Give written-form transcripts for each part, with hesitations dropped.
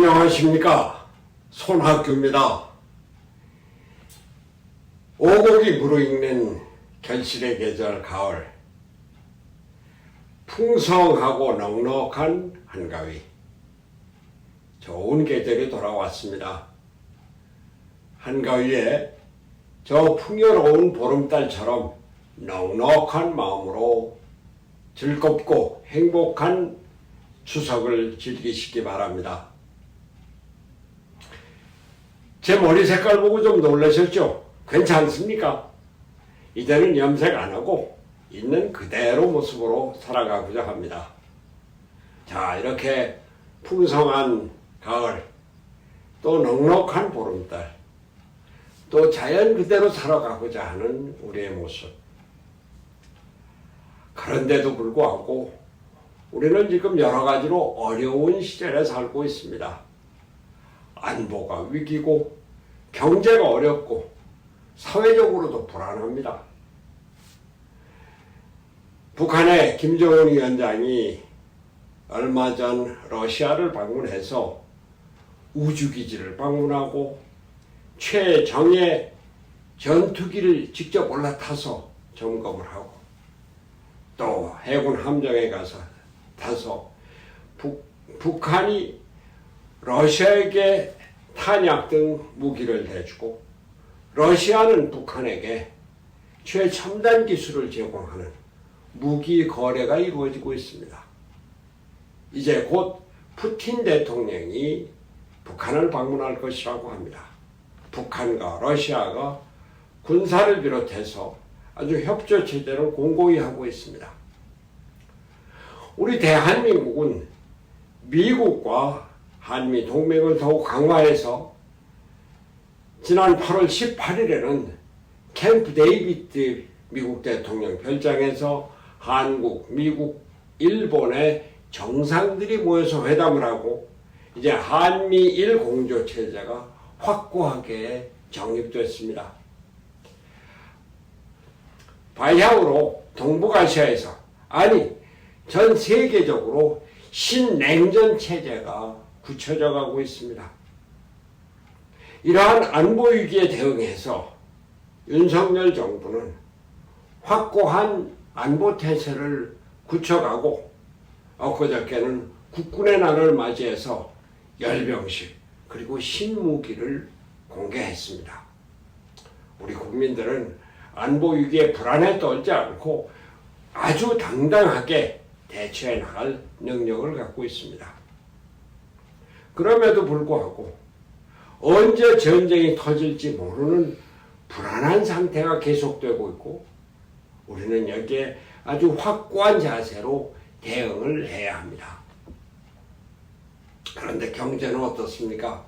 안녕하십니까. 손학규입니다. 오곡이 무르익는 결실의 계절 가을, 풍성하고 넉넉한 한가위, 좋은 계절이 돌아왔습니다. 한가위에 저 풍요로운 보름달처럼 넉넉한 마음으로 즐겁고 행복한 추석을 즐기시기 바랍니다. 제 머리 색깔 보고 좀 놀라셨죠? 괜찮습니까? 이제는 염색 안 하고 있는 그대로 모습으로 살아가고자 합니다. 자, 이렇게 풍성한 가을, 또 넉넉한 보름달, 또 자연 그대로 살아가고자 하는 우리의 모습. 그런데도 불구하고 우리는 지금 여러 가지로 어려운 시절에 살고 있습니다. 안보가 위기고 경제가 어렵고 사회적으로도 불안합니다. 북한의 김정은 위원장이 얼마 전 러시아를 방문해서 우주기지를 방문하고 최정예 전투기를 직접 올라타서 점검을 하고 또 해군 함정에 가서 타서 북한이 러시아에게 탄약 등 무기를 대주고 러시아는 북한에게 최첨단 기술을 제공하는 무기 거래가 이루어지고 있습니다. 이제 곧 푸틴 대통령이 북한을 방문할 것이라고 합니다. 북한과 러시아가 군사를 비롯해서 아주 협조 체제를 공고히 하고 있습니다. 우리 대한민국은 미국과 한미 동맹을 더욱 강화해서 지난 8월 18일에는 캠프 데이비드 미국 대통령 별장에서 한국, 미국, 일본의 정상들이 모여서 회담을 하고 이제 한미일 공조 체제가 확고하게 정립됐습니다. 바야흐로 동북아시아에서 아니 전 세계적으로 신냉전 체제가 굳혀져 가고 있습니다. 이러한 안보 위기에 대응해서 윤석열 정부는 확고한 안보 태세를 굳혀가고 엊그저께는 국군의 날을 맞이해서 열병식 그리고 신무기를 공개했습니다. 우리 국민들은 안보 위기에 불안에 떨지 않고 아주 당당하게 대처해 나갈 능력을 갖고 있습니다. 그럼에도 불구하고 언제 전쟁이 터질지 모르는 불안한 상태가 계속되고 있고 우리는 여기에 아주 확고한 자세로 대응을 해야 합니다. 그런데 경제는 어떻습니까?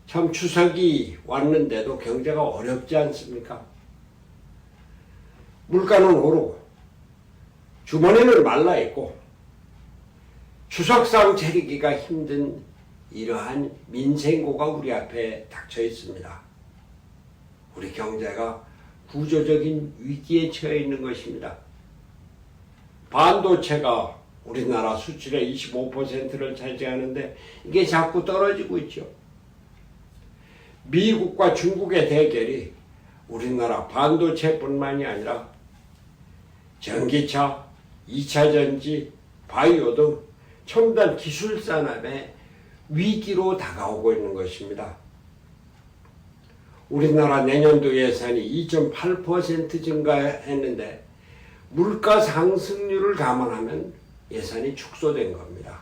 참 추석이 왔는데도 경제가 어렵지 않습니까? 물가는 오르고 주머니는 말라있고 추석상 차리기가 힘든 이러한 민생고가 우리 앞에 닥쳐 있습니다. 우리 경제가 구조적인 위기에 처해 있는 것입니다. 반도체가 우리나라 수출의 25%를 차지하는데 이게 자꾸 떨어지고 있죠. 미국과 중국의 대결이 우리나라 반도체뿐만이 아니라 전기차, 2차 전지, 바이오 등 첨단 기술 산업의 위기로 다가오고 있는 것입니다. 우리나라 내년도 예산이 2.8% 증가했는데 물가 상승률을 감안하면 예산이 축소된 겁니다.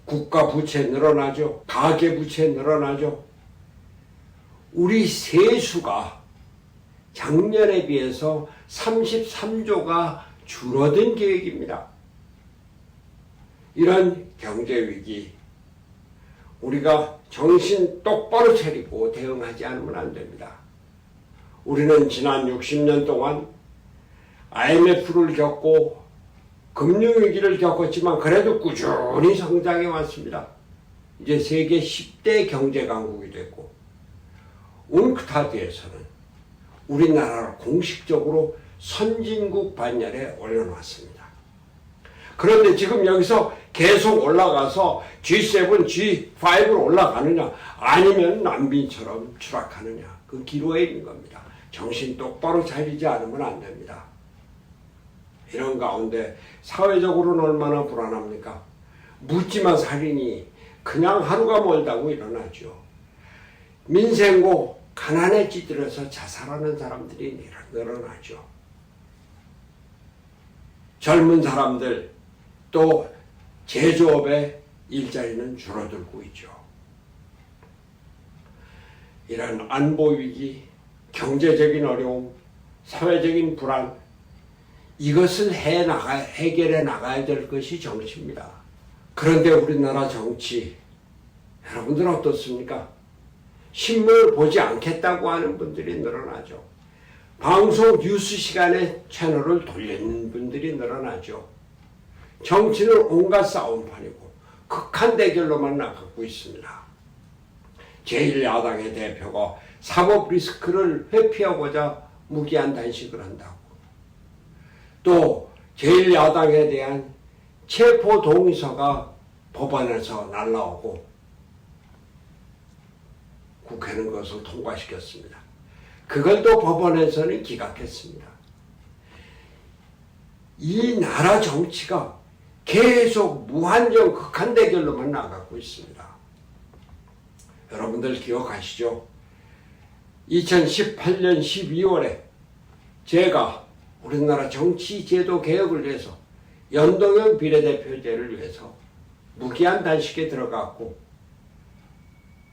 국가 부채 늘어나죠. 가계 부채 늘어나죠. 우리 세수가 작년에 비해서 33조가 줄어든 계획입니다. 이런 경제위기 우리가 정신 똑바로 차리고 대응하지 않으면 안 됩니다. 우리는 지난 60년 동안 IMF를 겪고 금융위기를 겪었지만 그래도 꾸준히 성장해 왔습니다. 이제 세계 10대 경제강국이 됐고 웅크타드에서는 우리나라를 공식적으로 선진국 반열에 올려놨습니다. 그런데 지금 여기서 계속 올라가서 G7, G5로 올라가느냐 아니면 난민처럼 추락하느냐 그 기로에 있는 겁니다. 정신 똑바로 차리지 않으면 안 됩니다. 이런 가운데 사회적으로는 얼마나 불안합니까? 묻지마 살인이 그냥 하루가 멀다고 일어나죠. 민생고 가난에 찌들어서 자살하는 사람들이 늘어나죠. 젊은 사람들 또 제조업의 일자리는 줄어들고 있죠. 이런 안보위기, 경제적인 어려움, 사회적인 불안 이것을 해결해 나가야 될 것이 정치입니다. 그런데 우리나라 정치 여러분들 어떻습니까? 신문을 보지 않겠다고 하는 분들이 늘어나죠. 방송 뉴스 시간에 채널을 돌리는 분들이 늘어나죠. 정치는 온갖 싸움판이고 극한 대결로만 나가고 있습니다. 제1야당의 대표가 사법 리스크를 회피하고자 무기한 단식을 한다고. 또 제1야당에 대한 체포 동의서가 법원에서 날라오고 국회는 그것을 통과시켰습니다. 그걸 또 법원에서는 기각했습니다. 이 나라 정치가 계속 무한정 극한 대결로만 나가고 있습니다. 여러분들 기억하시죠? 2018년 12월에 제가 우리나라 정치제도 개혁을 위해서 연동형 비례대표제를 위해서 무기한 단식에 들어갔고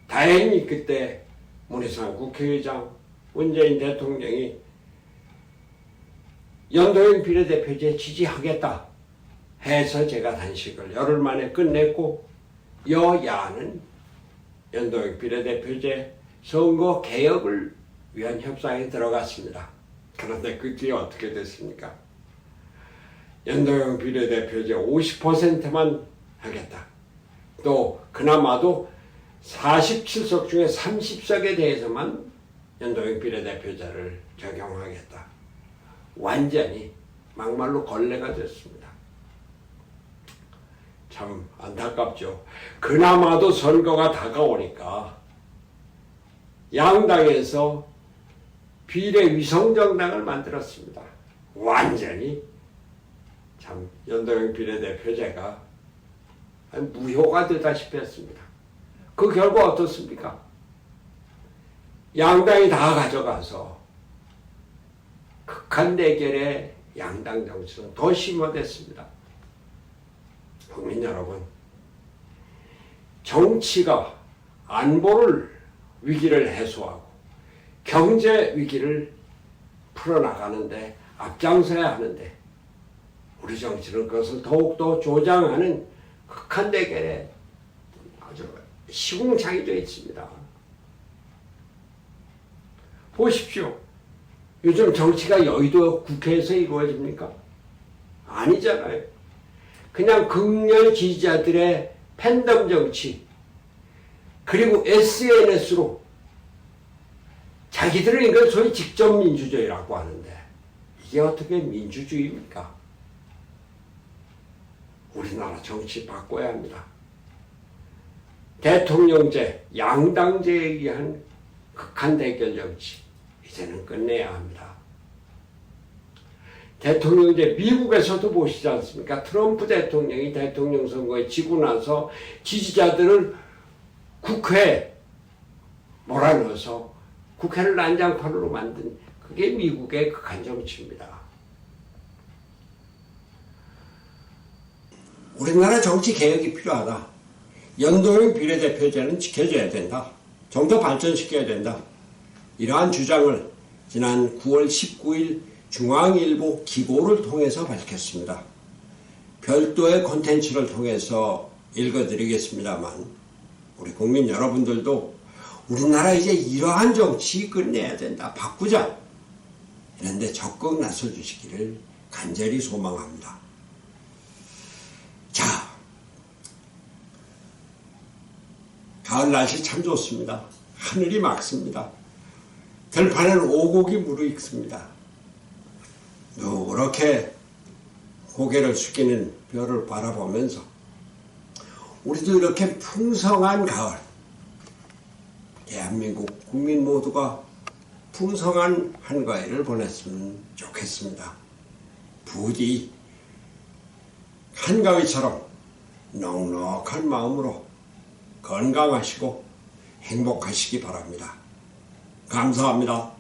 다행히 그때 문희상 국회의장, 문재인 대통령이 연동형 비례대표제 지지하겠다 해서 제가 단식을 열흘 만에 끝냈고 여야는 연동형 비례대표제 선거 개혁을 위한 협상에 들어갔습니다. 그런데 그 뒤에 어떻게 됐습니까? 연동형 비례대표제 50%만 하겠다. 또 그나마도 47석 중에 30석에 대해서만 연동형 비례대표제를 적용하겠다. 완전히 막말로 걸레가 됐습니다. 참 안타깝죠. 그나마도 선거가 다가오니까 양당에서 비례위성정당을 만들었습니다. 완전히 참 연동형 비례대표제가 무효가 되다시피 했습니다. 그 결과 어떻습니까? 양당이 다 가져가서 극한 대결의 양당 정치는 더 심화됐습니다. 국민 여러분, 정치가 안보를 위기를 해소하고 경제 위기를 풀어나가는데 앞장서야 하는데 우리 정치는 그것을 더욱더 조장하는 극한 대결에 아주 시궁창이 되어 있습니다. 보십시오. 요즘 정치가 여의도 국회에서 이루어집니까? 아니잖아요. 그냥 극렬 지지자들의 팬덤 정치 그리고 SNS로 자기들은 이걸 소위 직접 민주주의라고 하는데 이게 어떻게 민주주의입니까? 우리나라 정치 바꿔야 합니다. 대통령제, 양당제에 의한 극한 대결 정치 이제는 끝내야 합니다. 대통령제 미국에서도 보시지 않습니까? 트럼프 대통령이 대통령 선거에 지고 나서 지지자들을 국회에 몰아넣어서 국회를 난장판으로 만든 그게 미국의 극한 정치입니다. 우리나라 정치 개혁이 필요하다. 연동형 비례대표제는 지켜줘야 된다. 좀 더 발전시켜야 된다. 이러한 주장을 지난 9월 19일 중앙일보 기고를 통해서 밝혔습니다. 별도의 콘텐츠를 통해서 읽어드리겠습니다만 우리 국민 여러분들도 우리나라 이제 이러한 정치 끝내야 된다. 바꾸자. 이런데 적극 나서주시기를 간절히 소망합니다. 자, 가을 날씨 참 좋습니다. 하늘이 맑습니다. 들판에는 오곡이 무르익습니다. 이렇게 고개를 숙이는 별을 바라보면서 우리도 이렇게 풍성한 가을, 대한민국 국민 모두가 풍성한 한가위를 보냈으면 좋겠습니다. 부디 한가위처럼 넉넉한 마음으로 건강하시고 행복하시기 바랍니다. 감사합니다.